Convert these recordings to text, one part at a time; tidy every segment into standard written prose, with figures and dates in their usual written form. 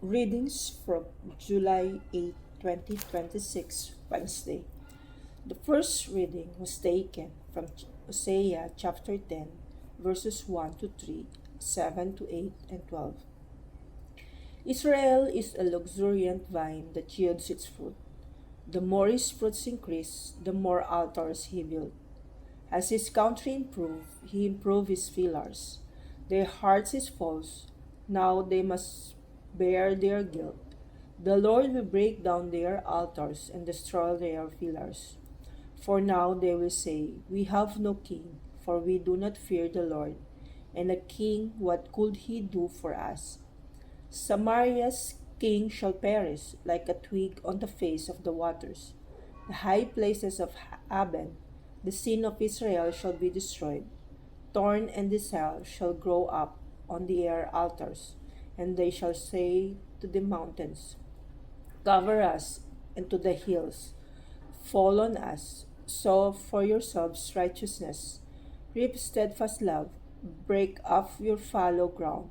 Readings from July 8, 2026, Wednesday. The first reading was taken from Hosea chapter 10, verses 1 to 3, 7 to 8, and 12. Israel is a luxuriant vine that yields its fruit. The more his fruits increase, the more altars he built. As his country improved, he improved his pillars. Their hearts is false, now they must bear their guilt. The Lord will break down their altars and destroy their pillars. For now they will say, We have no king, for we do not fear the Lord. And a king, what could he do for us? Samaria's king shall perish like a twig on the face of the waters. The high places of Aben, the sin of Israel, shall be destroyed. Thorn and thistle shall grow up on the air altars, and they shall say to the mountains, Cover us, and to the hills, Fall on us. Sow for yourselves righteousness. Reap steadfast love. Break off your fallow ground.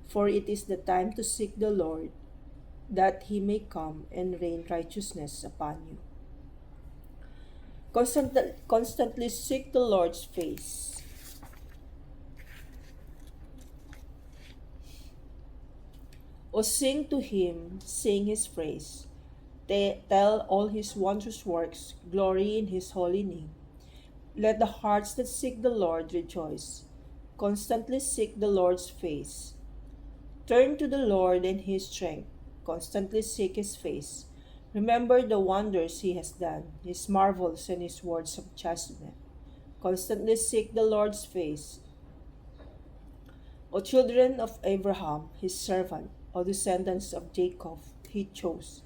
For it is the time to seek the Lord, that he may come and rain righteousness upon you. Constantly seek the Lord's face. O sing to him, sing his praise. Tell all his wondrous works, glory in his holy name. Let the hearts that seek the Lord rejoice. Constantly seek the Lord's face. Turn to the Lord and his strength. Constantly seek his face. Remember the wonders he has done, his marvels and his words of judgment. Constantly seek the Lord's face. O children of Abraham, his servant, O descendants of Jacob, he chose.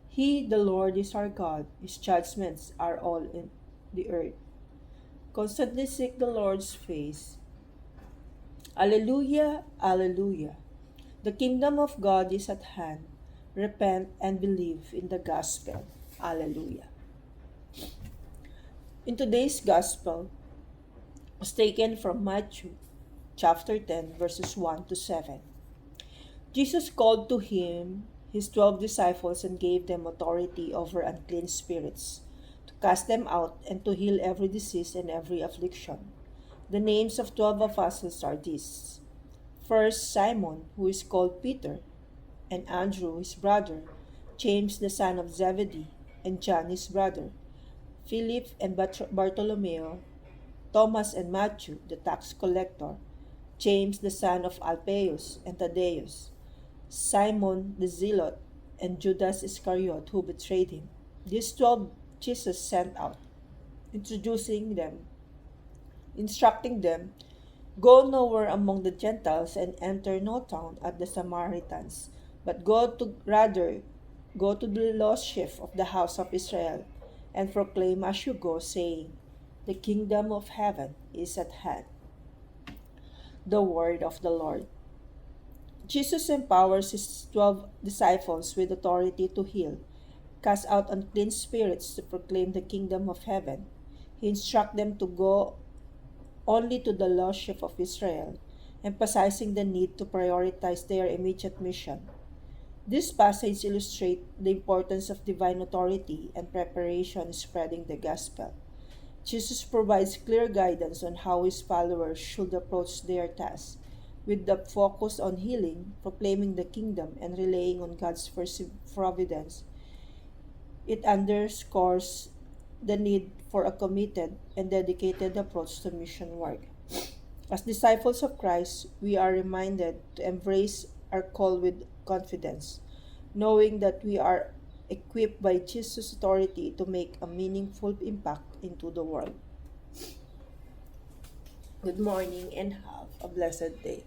He, the Lord, is our God. His judgments are all in the earth. Constantly seek the Lord's face. Alleluia, alleluia. The kingdom of God is at hand. Repent and believe in the gospel. Alleluia. In today's gospel was taken from Matthew chapter 10, verses 1 to 7. Jesus called to him his 12 disciples and gave them authority over unclean spirits, to cast them out and to heal every disease and every affliction. The names of 12 apostles are these. First, Simon, who is called Peter, and Andrew his brother, James the son of Zebedee, and John his brother, Philip and Bartholomew, Thomas and Matthew the tax collector, James the son of Alphaeus and Thaddeus, Simon the Zealot, and Judas Iscariot, who betrayed him. These 12 Jesus sent out, instructing them, Go nowhere among the Gentiles and enter no town at the Samaritans, but rather go to the lost sheep of the house of Israel, and proclaim as you go, saying, The kingdom of heaven is at hand. The word of the Lord. Jesus empowers his 12 disciples with authority to heal, cast out unclean spirits, to proclaim the kingdom of heaven. He instructs them to go only to the lost sheep of Israel, emphasizing the need to prioritize their immediate mission. This passage illustrates the importance of divine authority and preparation in spreading the gospel. Jesus provides clear guidance on how his followers should approach their task, with the focus on healing, proclaiming the kingdom, and relying on God's providence. It underscores the need for a committed and dedicated approach to mission work. As disciples of Christ, we are reminded to embrace our call with confidence, knowing that we are equipped by Jesus' authority to make a meaningful impact into the world. Good morning and have a blessed day.